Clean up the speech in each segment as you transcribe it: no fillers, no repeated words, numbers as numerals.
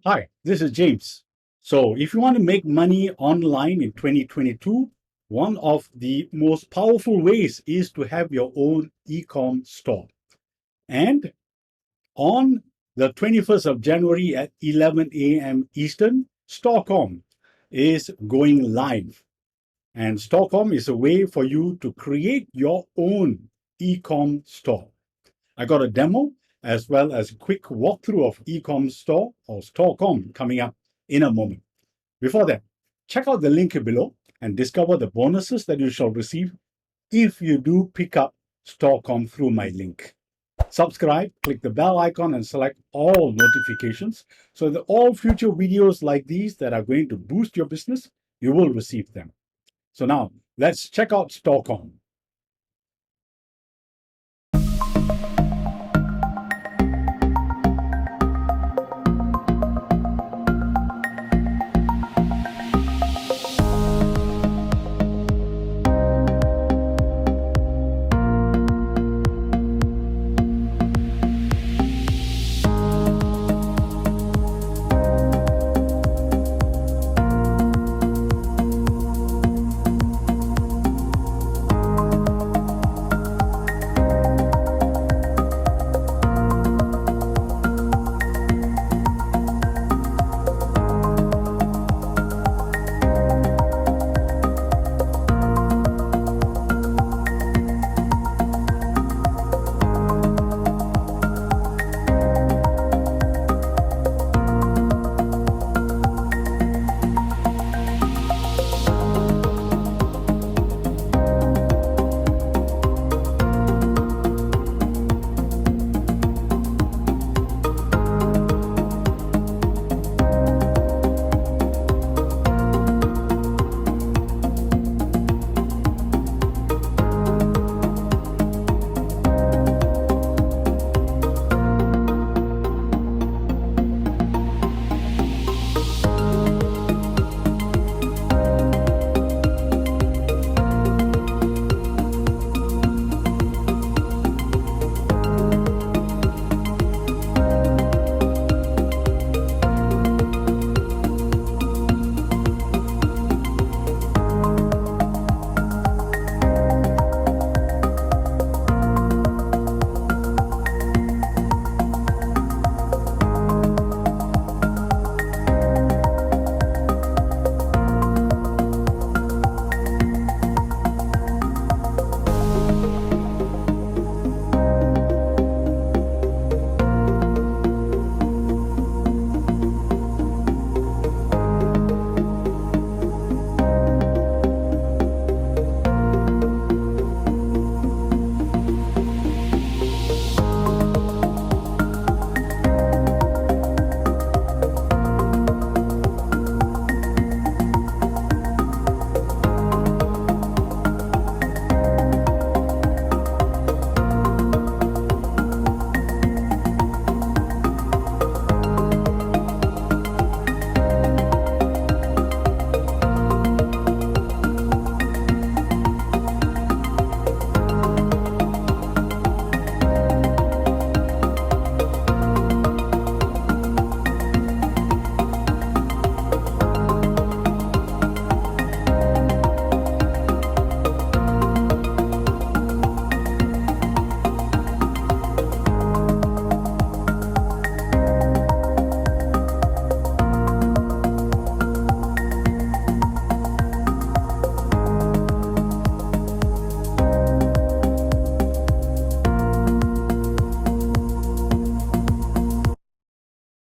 Hi, this is James. So, if you want to make money online in 2022, one of the most powerful ways is to have your own e-com store. And on the 21st of January at 11 a.m. Eastern, StorEcom is going live. And StorEcom is a way for you to create your own e-com store. I got a demo as well as a quick walkthrough of Ecom Store or StorEcom coming up in a moment. Before that, check out the link below and discover the bonuses that you shall receive if you do pick up StorEcom through my link. Subscribe, click the bell icon and select all notifications so that all future videos like these that are going to boost your business, you will receive them. So now, let's check out StorEcom.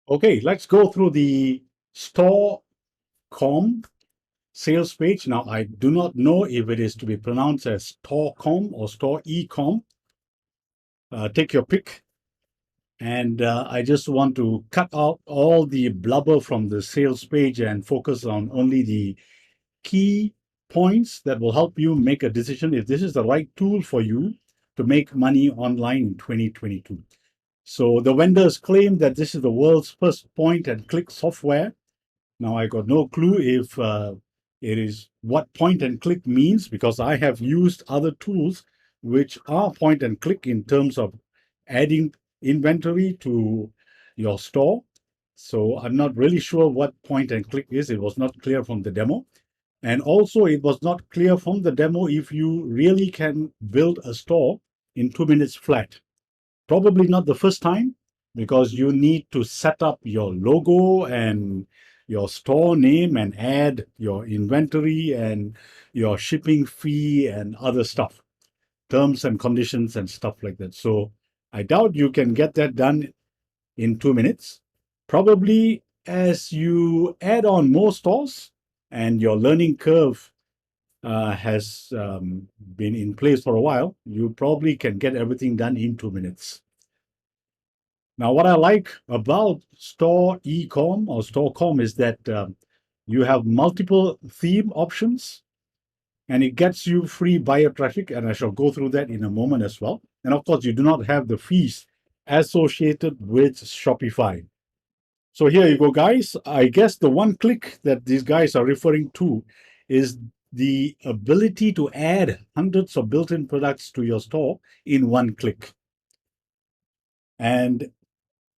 Okay, let's go through the StorEcom sales page. Now, I do not know if it is to be pronounced as StorEcom or StorEcom. Take your pick. And I just want to cut out all the blubber from the sales page and focus on only the key points that will help you make a decision if this is the right tool for you to make money online in 2022. So the vendors claim that this is the world's first point-and-click software. Now, I got no clue if it is what point-and-click means, because I have used other tools which are point-and-click in terms of adding inventory to your store. So I'm not really sure what point and click is. It was not clear from the demo. And also, it was not clear from the demo if you really can build a store in 2 minutes flat. Probably not the first time, because you need to set up your logo and your store name and add your inventory and your shipping fee and other stuff, terms and conditions and stuff like that. So I doubt you can get that done in 2 minutes. Probably as you add on more stores and your learning curve has been in place for a while, you probably can get everything done in 2 minutes. Now, what I like about StorEcom or StorEcom is that you have multiple theme options, and it gets you free buyer traffic, and I shall go through that in a moment as well. And of course, you do not have the fees associated with Shopify. So here you go, guys. I guess the one click that these guys are referring to is the ability to add hundreds of built-in products to your store in one click. And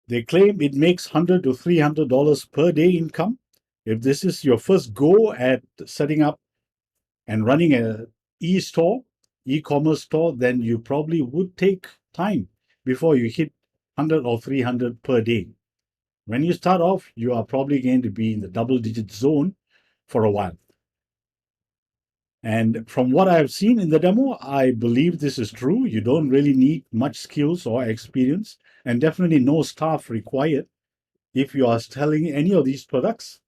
they claim it makes $100 to $300 per day income. If this is your first go at setting up and running an e-commerce store, then you probably would take time before you hit 100 or 300 per day. When you start off, you are probably going to be in the double-digit zone for a while. And from what I've seen in the demo, I believe this is true. You don't really need much skills or experience, and definitely no staff required if you are selling any of these products,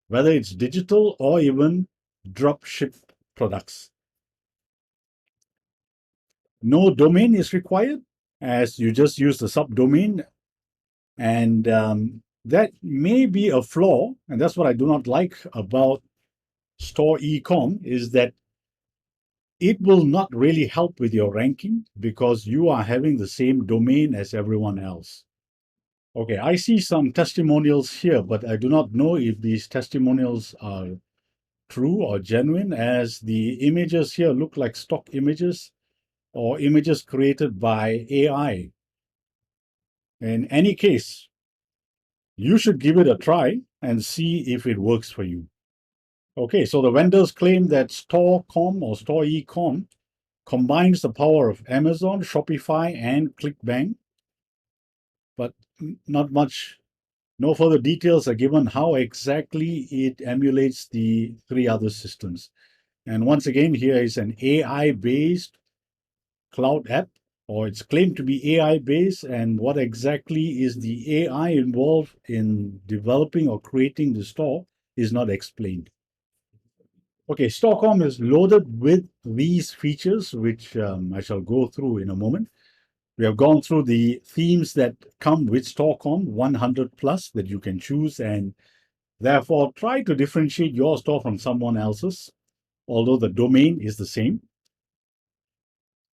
whether it's digital or even drop ship products. No domain is required, as you just use the subdomain. And that may be a flaw, and that's what I do not like about StorEcom, is that it will not really help with your ranking because you are having the same domain as everyone else. Okay, I see some testimonials here, but I do not know if these testimonials are true or genuine, as the images here look like stock images or images created by AI. In any case, you should give it a try and see if it works for you. Okay, so the vendors claim that StorEcom or StorEcom combines the power of Amazon, Shopify, and ClickBank, but not much. No further details are given how exactly it emulates the three other systems. And once again, here is an AI-based cloud app, or it's claimed to be AI-based, and what exactly is the AI involved in developing or creating the store is not explained. Okay, StorEcom is loaded with these features, which I shall go through in a moment. We have gone through the themes that come with StorEcom, 100 plus that you can choose, and therefore try to differentiate your store from someone else's, although the domain is the same,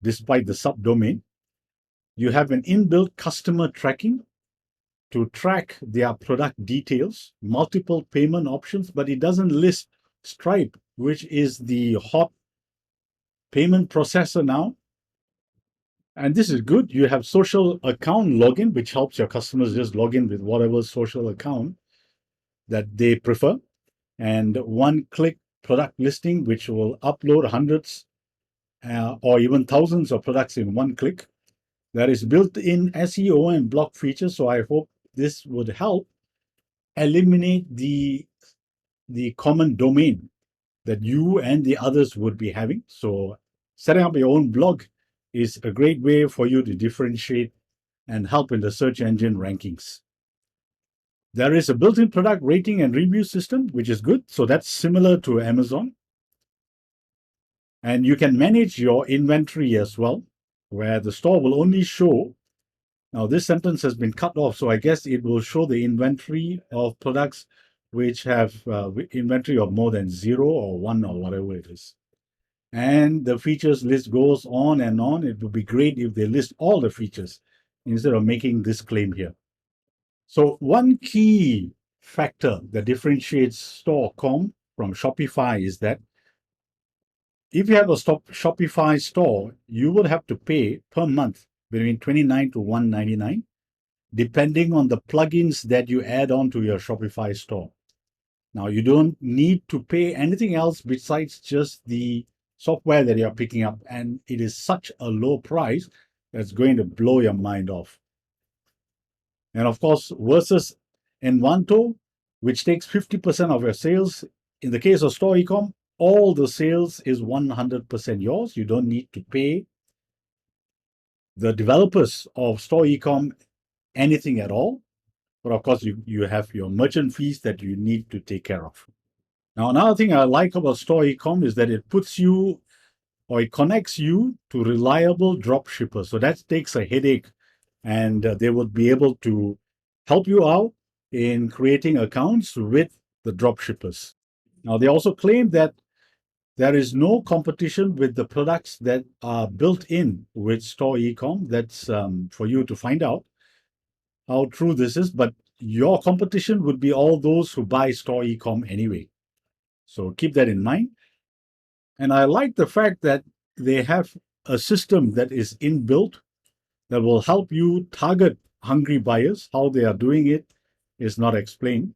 despite the subdomain. You have an inbuilt customer tracking to track their product details, multiple payment options, but it doesn't list Stripe, which is the hot payment processor now. And this is good. You have social account login, which helps your customers just log in with whatever social account that they prefer. And one-click product listing, which will upload hundreds or even thousands of products in one click. There is built-in SEO and blog features, so I hope this would help eliminate the common domain that you and the others would be having. So setting up your own blog is a great way for you to differentiate and help in the search engine rankings. There is a built-in product rating and review system, which is good. So that's similar to Amazon. And you can manage your inventory as well, where the store will only show. Now, this sentence has been cut off, so I guess it will show the inventory of products which have inventory of more than 0 or 1 or whatever it is. And the features list goes on and on. It would be great if they list all the features instead of making this claim here. So one key factor that differentiates StorEcom from Shopify is that if you have a Shopify store, you will have to pay per month between $29 to $199. depending on the plugins that you add on to your Shopify store. Now, you don't need to pay anything else besides just the software that you're picking up. And it is such a low price that's going to blow your mind off. And of course, versus Envanto, which takes 50% of your sales. In the case of StorEcom, all the sales is 100% yours. You don't need to pay the developers of StorEcom anything at all. But of course, you have your merchant fees that you need to take care of. Now, another thing I like about StorEcom is that it puts you, or it connects you to reliable drop shippers. So that takes a headache, and they would be able to help you out in creating accounts with the drop shippers. Now, they also claim that there is no competition with the products that are built in with StorEcom. That's for you to find out how true this is, but your competition would be all those who buy StorEcom anyway. So keep that in mind. And I like the fact that they have a system that is inbuilt that will help you target hungry buyers. How they are doing it is not explained.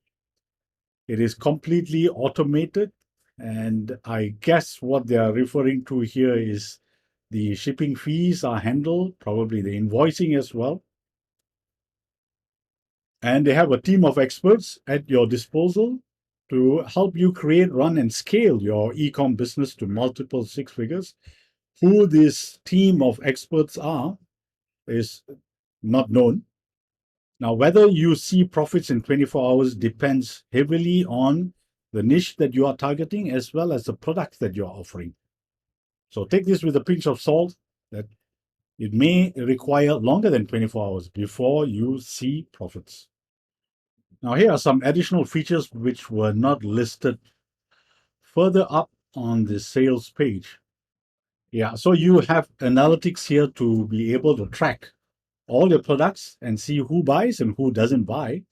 It is completely automated. And I guess what they are referring to here is the shipping fees are handled, probably the invoicing as well. And they have a team of experts at your disposal to help you create, run, and scale your e-com business to multiple six figures. Who this team of experts are is not known. Now, whether you see profits in 24 hours depends heavily on the niche that you are targeting as well as the product that you are offering. So take this with a pinch of salt, that it may require longer than 24 hours before you see profits. Now, here are some additional features which were not listed further up on the sales page. Yeah, so you have analytics here to be able to track all your products and see who buys and who doesn't buy.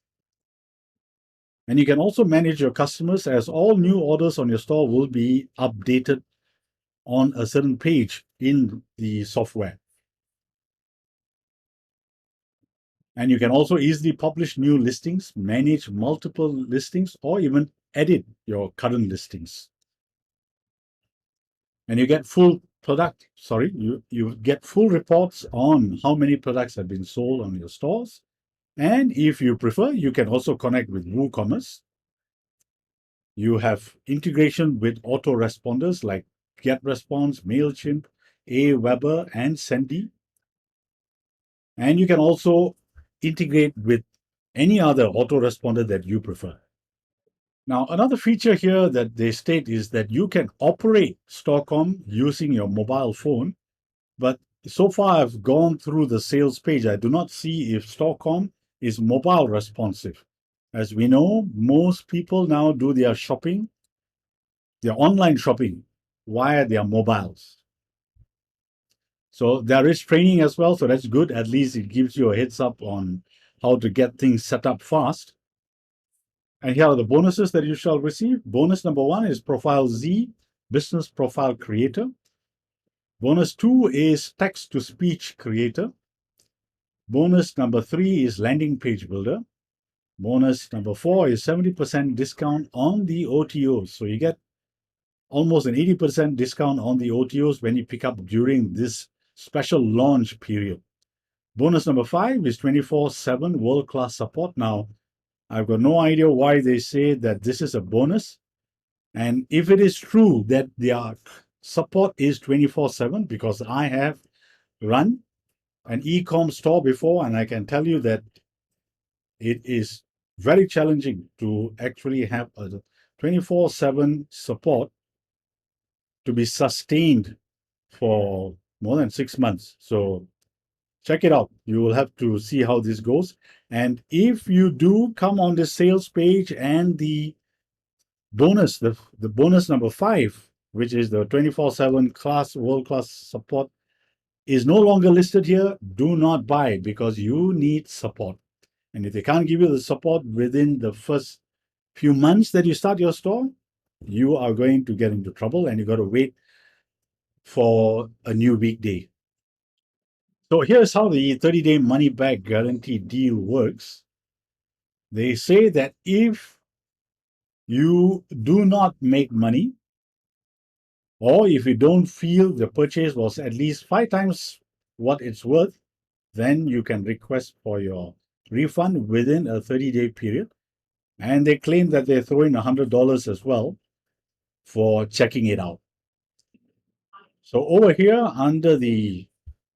And you can also manage your customers, as all new orders on your store will be updated on a certain page in the software. And you can also easily publish new listings, manage multiple listings, or even edit your current listings. And you get you get full reports on how many products have been sold on your stores. And if you prefer, you can also connect with WooCommerce. You have integration with autoresponders like GetResponse, MailChimp, Aweber, and Sendie. And you can also integrate with any other autoresponder that you prefer. Now, another feature here that they state is that you can operate StorEcom using your mobile phone. But so far, I've gone through the sales page. I do not see if StorEcom is mobile responsive. As we know, most people now do their shopping, their online shopping, via their mobiles. So there is training as well, so that's good. At least it gives you a heads up on how to get things set up fast. And here are the bonuses that you shall receive. Bonus number 1 is Profile Z, Business Profile Creator. Bonus 2 is Text-to-Speech Creator. Bonus number 3 is Landing Page Builder. Bonus number 4 is 70% discount on the OTOs. So you get almost an 80% discount on the OTOs when you pick up during this special launch period. Bonus number 5 is 24/7 world-class support. Now, I've got no idea why they say that this is a bonus. And if it is true that their support is 24/7, because I have run an e-com store before, and I can tell you that it is very challenging to actually have a 24/7 support to be sustained for more than 6 months. So check it out. You will have to see how this goes. And if you do come on the sales page and the bonus, the bonus number 5, which is the 24/7 world-class support, is no longer listed here, do not buy, because you need support. And if they can't give you the support within the first few months that you start your store, you are going to get into trouble and you got to wait for a new weekday. So here's how the 30-day money-back guarantee deal works. They say that if you do not make money, or if you don't feel the purchase was at least 5 times what it's worth, then you can request for your refund within a 30-day period. And they claim that they throw in $100 as well for checking it out. So over here, under the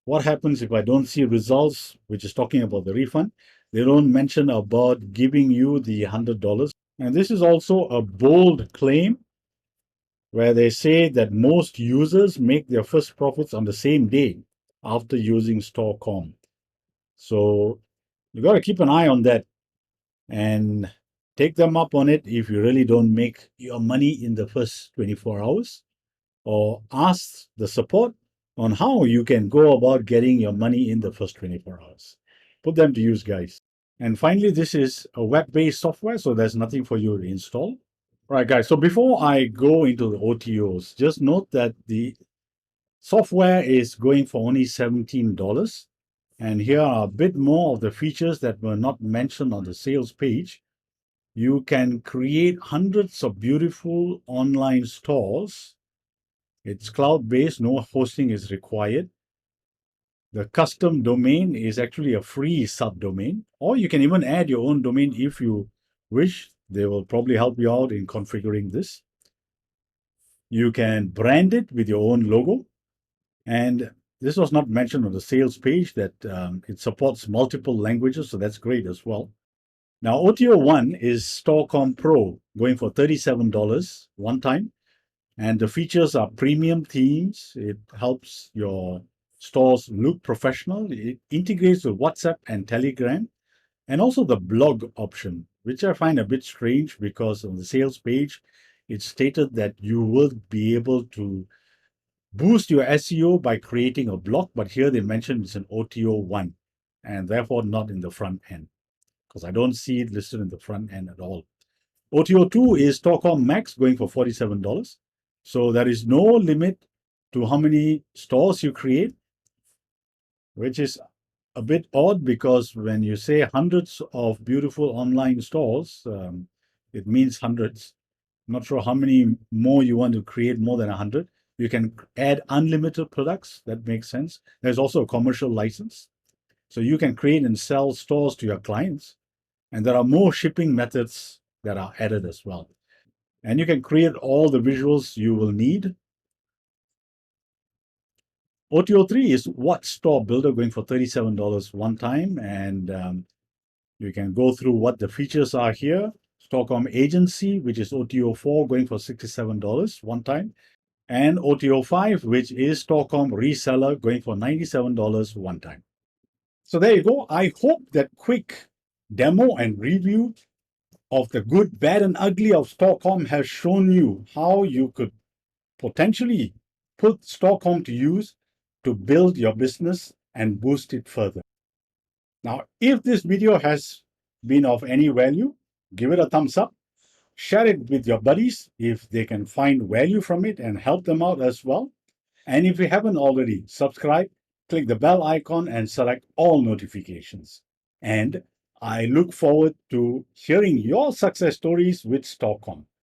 what happens if I don't see results, which is talking about the refund, they don't mention about giving you the $100. And this is also a bold claim where they say that most users make their first profits on the same day after using StorEcom. So you got to keep an eye on that and take them up on it if you really don't make your money in the first 24 hours, or ask the support on how you can go about getting your money in the first 24 hours. Put them to use, guys. And finally, this is a web-based software, so there's nothing for you to install. All right, guys, so before I go into the OTOs, just note that the software is going for only $17. And here are a bit more of the features that were not mentioned on the sales page. You can create hundreds of beautiful online stores. It's cloud-based, no hosting is required. The custom domain is actually a free subdomain, or you can even add your own domain if you wish. They will probably help you out in configuring this. You can brand it with your own logo. And this was not mentioned on the sales page that it supports multiple languages, so that's great as well. Now, OTO 1 is StorEcom Pro, going for $37 one time. And the features are premium themes. It helps your stores look professional. It integrates with WhatsApp and Telegram, and also the blog option, which I find a bit strange because on the sales page, it stated that you will be able to boost your SEO by creating a blog, but here they mentioned it's an OTO 1 and therefore not in the front end, because I don't see it listed in the front end at all. OTO 2 is StorEcom Max, going for $47. So there is no limit to how many stores you create, which is a bit odd because when you say hundreds of beautiful online stores, it means hundreds. I'm not sure how many more you want to create, more than 100. You can add unlimited products. That makes sense. There's also a commercial license. So you can create and sell stores to your clients. And there are more shipping methods that are added as well. And you can create all the visuals you will need. OTO 3 is What Store Builder, going for $37 one time. And you can go through what the features are here. StorEcom Agency, which is OTO 4, going for $67 one time. And OTO 5, which is StorEcom Reseller, going for $97 one time. So there you go. I hope that quick demo and review of the good, bad, and ugly of StorEcom has shown you how you could potentially put StorEcom to use to build your business and boost it further. Now, if this video has been of any value, give it a thumbs up. Share it with your buddies if they can find value from it and help them out as well. And if you haven't already, subscribe, click the bell icon, and select all notifications. And I look forward to hearing your success stories with StorEcom.